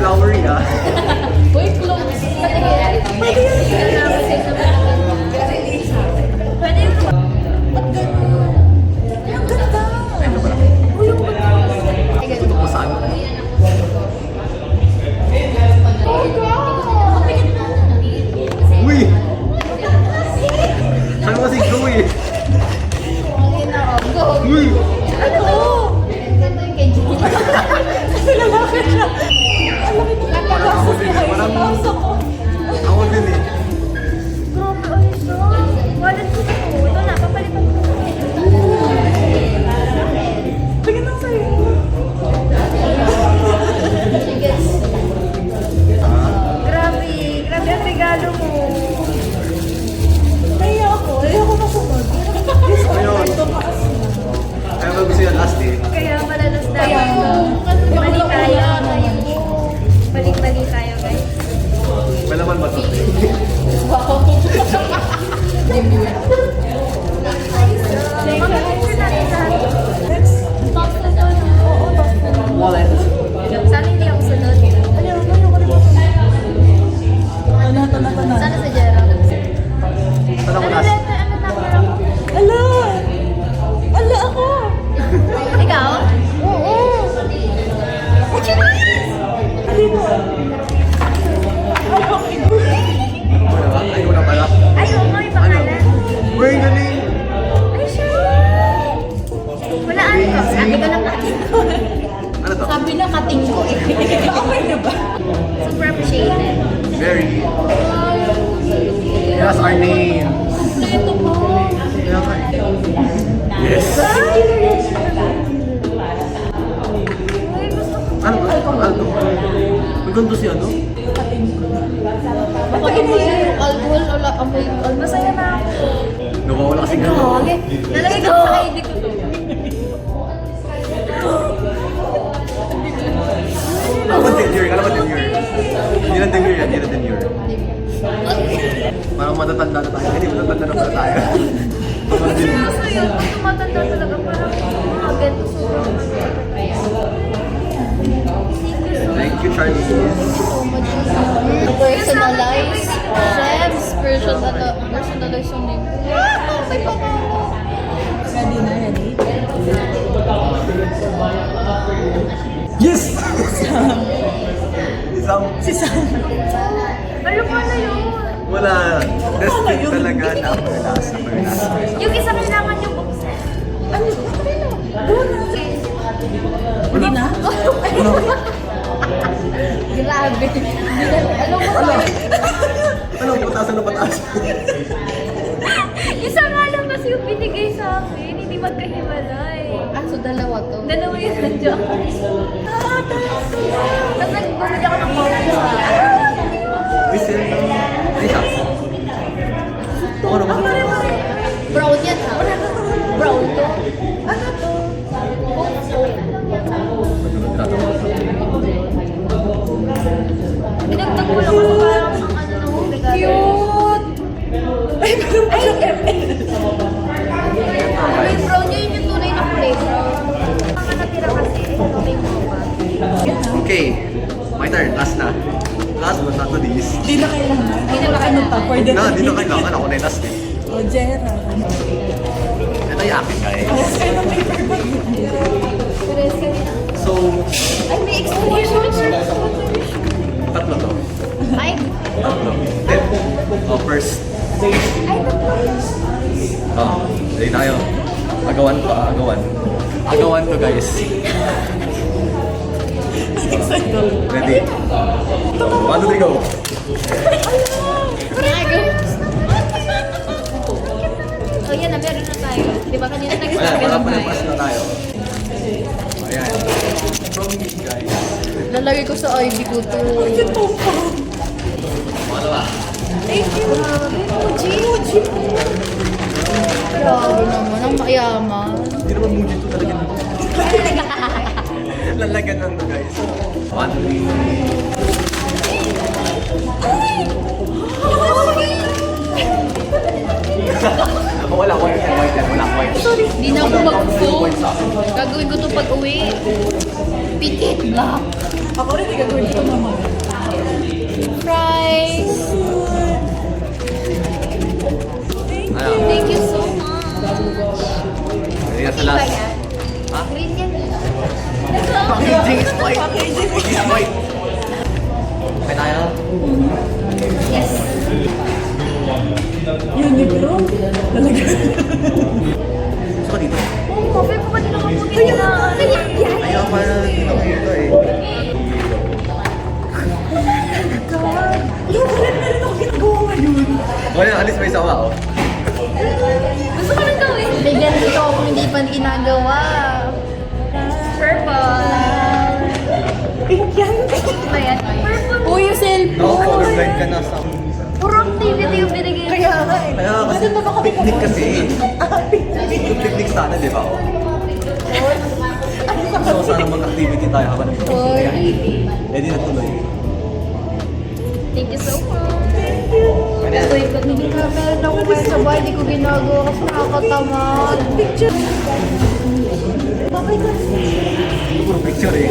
flowery ah. Uy, clothes. Pwede yan. Pwede yun. Ba't ganun? Ang ganda. Ito pala. Uy, yung ganda. Ito po saan? Oh, God. Uy! Saan mo kasi go eh? Go. Uy! Ano to? Ganda yung kay Gigi. Lalaki siya. Napagastos niya kayo sa taas ako. Ako din eh. Grabe, ayos na. Wallet ko na po. Ito na, papalitan ko. Tingin lang sa'yo. Grabe. Grabe ang regalo mo. Kaya ako masunod. Ayun. Kaya ba gusto yan last eh? Kaya malalas dapat. Balik tayo. Balik tayo, guys. May laman ba ito? Wow. Wallet. Sana hindi ako sunod. Sana sa Gerald. Saan ako Ano last? letter? Ano number ako? Ala ako! Ikaw? Oo. Ano ba? Ay, una pala. Ay, oo nga, may pangalan. Uy, galing! Ay, siya. Wala ano ko. Sabi ko ng kating ko. Ano to? Sabi na kating ko eh. Okay na ba? Super appreciated. Very. That's our name. Ito po. Kaya ka eh. Yes! Ay, gusto ko. Ano ba? Ano? May ganito si ano? Baka inuwi yung alcohol o amoy alcohol. Masaya na ako. Nawawala kasi gano'n. Okay. Nalagay ko sa ID ko to. Ano ba tenure? Ano ba tenure? Hindi na tenure yan, hindi na tenure. Parang matatanda na tayo. Hindi, matatanda na pala tayo. Masaya. Ito matanda talaga. Parang mga ganito. Sobrang Thank you, Charlie. Personalized. Chef's personalized yung name. May pangalan. Ready na, ready? Yes! Isang... Si Sam. Ano pa na yun? Wala. Destined talaga na last. Yung isa kailangan yung buksan. Ano? Hindi na? Ano? Grabe. Alam mo ba? Ano? Pataas, ano pataas? Isa nga lang kasi yung binigay sa akin. Hindi magkahiwalay. Ah, so dalawa to. Dalawa yung nandiyan. Tapos nagbumili ako ng coffee sa Whistle. Ay, siya. Ano ba? Brown yan ha? Brown to? Ano to? Pinagtag ko lang kasi parang ang ano nung regalo. Cute! Ay, meron pa siyang ML. Ay, brown yun yung tunay na flavor. Ang natira kasi, ito may mocha. Okay. My turn. Last na. Last but not the least. Di na kailangan. Di na ano pa? Pwede Na, dito kailangan ako na yung last eh. O, Gerald. Ito yung akin, guys. Yes, kayo ng paper bag. Pares kami na. So, Ay, may explanation. tatlo to. Ay, Tatlo. Then, first. ay, tatlo. Dali tayo. Agawan to, agawan. Agawan to, guys. Ready? 1, 2, 3, go! Oh, yan na, meron na tayo. Di ba kanina Ayan, nag-start ka parang ng bahay? panapas na tayo. Ayan. From me, guys. Lalagay ko sa ID ko to. Ito pa. Pangalawa. Thank you. Muji. Muji. Grabe naman. Ang mayaman. Hindi naman Muji to talaga. Lalagan lang to, guys. 1, 2, wala, white yan, white yan. Wala, white. Hindi na ako mag-phone. Gagawin ko to pag uwi. Pitit black. Ako rin, gagawin ko mama. Fries. Ano? Thank you so much. Hindi na sa Iba last. yan? Ha? Green yan. Let's go. Packaging is white. Packaging is white. Okay tayo? Yes. Uniqlo? Talaga. Gusto ko dito. Oh, coffee ko pa din ako puti na. Ayaw pa na dito eh. God. Yung rin na rin ako ginagawa ngayon. Wala, alis may sawa oh. Gusto ko nang gawin. Bigyan dito ako hindi pa ginagawa. Purple. Pink yan. Ba yan? Purple. Uy, yung cellphone. No, colorblind ka na sa... Puro activity yung binigay. Kaya nga eh. Kaya kasi Ganun ba ako picnic kasi. Ah, picnic. Yung picnic sana, di ba? So, sana mag-activity tayo habang nagtutuloy. Eh, di natuloy. Thank you so much. Ano yan? Wait, pag hindi ka meron ako kaya sa bahay, hindi ko ginagawa kasi nakakatamad. Picture. Bakit kasi? Puro picture eh.